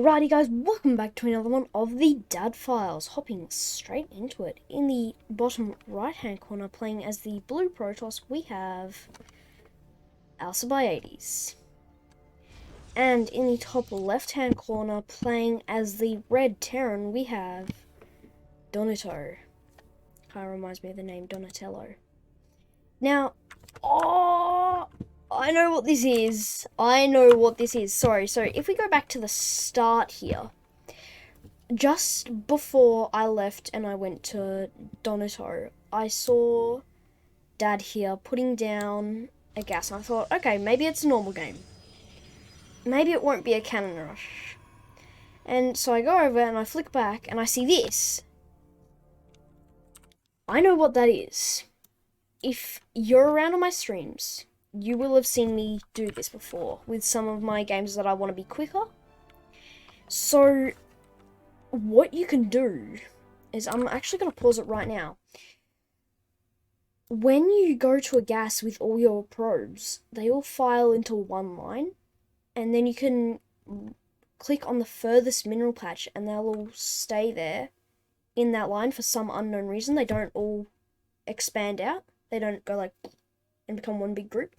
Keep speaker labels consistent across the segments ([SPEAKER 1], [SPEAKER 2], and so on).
[SPEAKER 1] Alrighty guys, welcome back to another one of the Dad Files. Hopping straight into it. In the bottom right hand corner, playing as the blue Protoss, we have Alcibiades. And in the top left hand corner, playing as the red Terran, we have Donito. Kind of reminds me of the name Donatello. Now, I know what this is. Sorry, so if we go back to the start here, just before I left and I went to Donito, I saw Dad here putting down a gas, and I thought, okay, maybe it's a normal game. Maybe it won't be a cannon rush. And so I go over and I flick back and I see this. I know what that is. If you're around on my streams, you will have seen me do this before with some of my games that I want to be quicker. So what you can do is, I'm actually going to pause it right now. When you go to a gas with all your probes, they all file into one line, and then you can click on the furthest mineral patch and they'll all stay there in that line for some unknown reason. They don't all expand out. They don't go like and become one big group.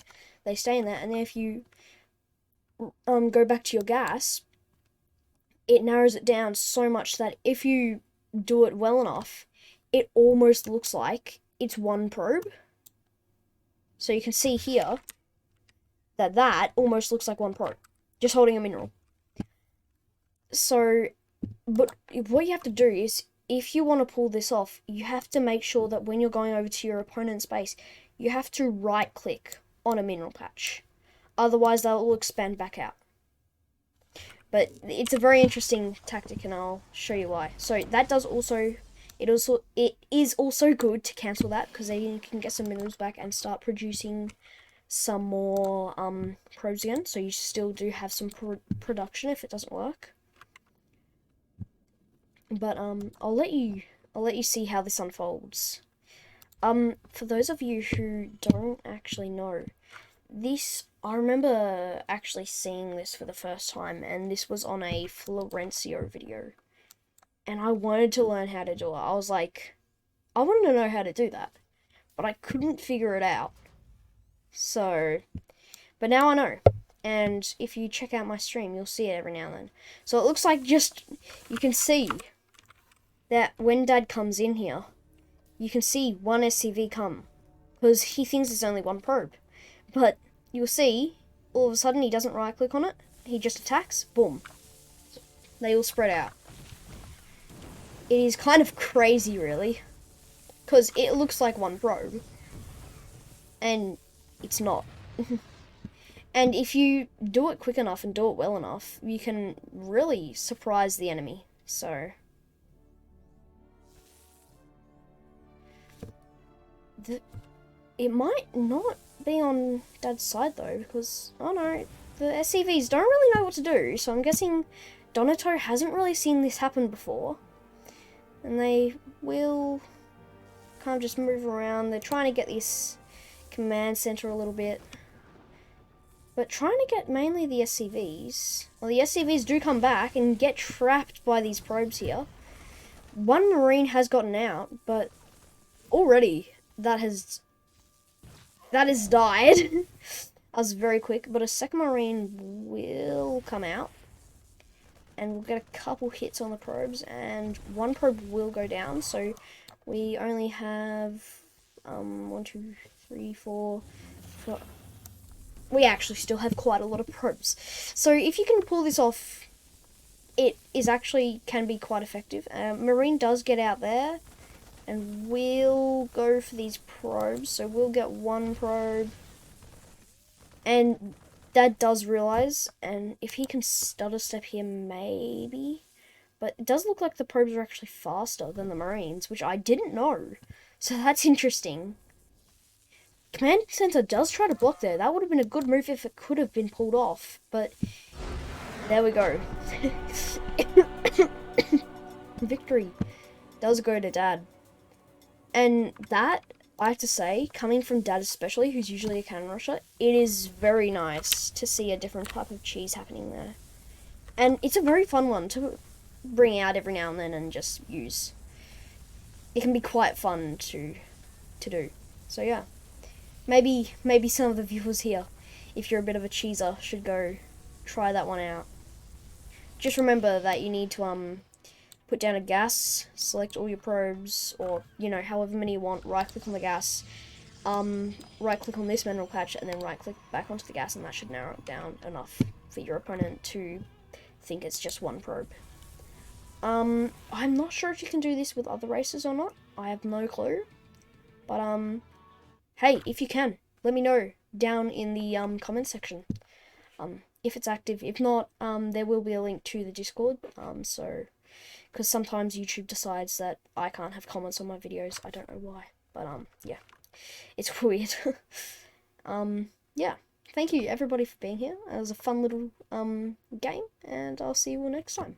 [SPEAKER 1] They stay in there, and then if you go back to your gas, it narrows it down so much that if you do it well enough, it almost looks like it's one probe. So you can see here that almost looks like one probe, just holding a mineral. So, but what you have to do is, if you want to pull this off, you have to make sure that when you're going over to your opponent's base, you have to right click on a mineral patch. Otherwise, they'll all expand back out. But it's a very interesting tactic, and I'll show you why. So that does also, it is also good to cancel that, because then you can get some minerals back and start producing some more probes again. So you still do have some production if it doesn't work. But I'll let you see how this unfolds. For those of you who don't actually know, I remember actually seeing this for the first time, and this was on a Florencio video. And I wanted to learn how to do it. I was like, I wanted to know how to do that, but I couldn't figure it out. So, but now I know. And if you check out my stream, you'll see it every now and then. So it looks like you can see that when Dad comes in here, you can see one SCV come, because he thinks it's only one probe. But you'll see, all of a sudden he doesn't right click on it, he just attacks, boom. They all spread out. It is kind of crazy, really, because it looks like one probe, and it's not. And if you do it quick enough and do it well enough, you can really surprise the enemy. So it might not be on Dad's side though, because, oh no, the SCVs don't really know what to do, so I'm guessing Donito hasn't really seen this happen before, and they will kind of just move around. They're trying to get this command center a little bit, but trying to get mainly the SCVs. Well, the SCVs do come back and get trapped by these probes here. One Marine has gotten out, but already that has died. I was very quick, but a second Marine will come out, and we'll get a couple hits on the probes, and one probe will go down. So we only have 1, 2, 3, 4. We actually still have quite a lot of probes. So if you can pull this off, it is actually can be quite effective. Marine does get out there, and we'll go for these probes. So we'll get one probe, and Dad does realize, and if he can stutter step here, maybe. But it does look like the probes are actually faster than the Marines, which I didn't know. So that's interesting. Command center does try to block there. That would have been a good move if it could have been pulled off, but there we go. Victory does go to Dad. And that, I have to say, coming from Dad especially, who's usually a cannon rusher, it is very nice to see a different type of cheese happening there. And it's a very fun one to bring out every now and then and just use. It can be quite fun to do. So yeah, maybe some of the viewers here, if you're a bit of a cheeser, should go try that one out. Just remember that you need to put down a gas, select all your probes, or however many you want. Right click on the gas, right click on this mineral patch, and then right click back onto the gas, and that should narrow it down enough for your opponent to think it's just one probe. I'm not sure if you can do this with other races or not. I have no clue. But hey, if you can, let me know down in the comment section. If it's active. If not, there will be a link to the Discord. So because sometimes YouTube decides that I can't have comments on my videos. I don't know why, but yeah, it's weird. Yeah. Thank you everybody for being here. It was a fun little game, and I'll see you all next time.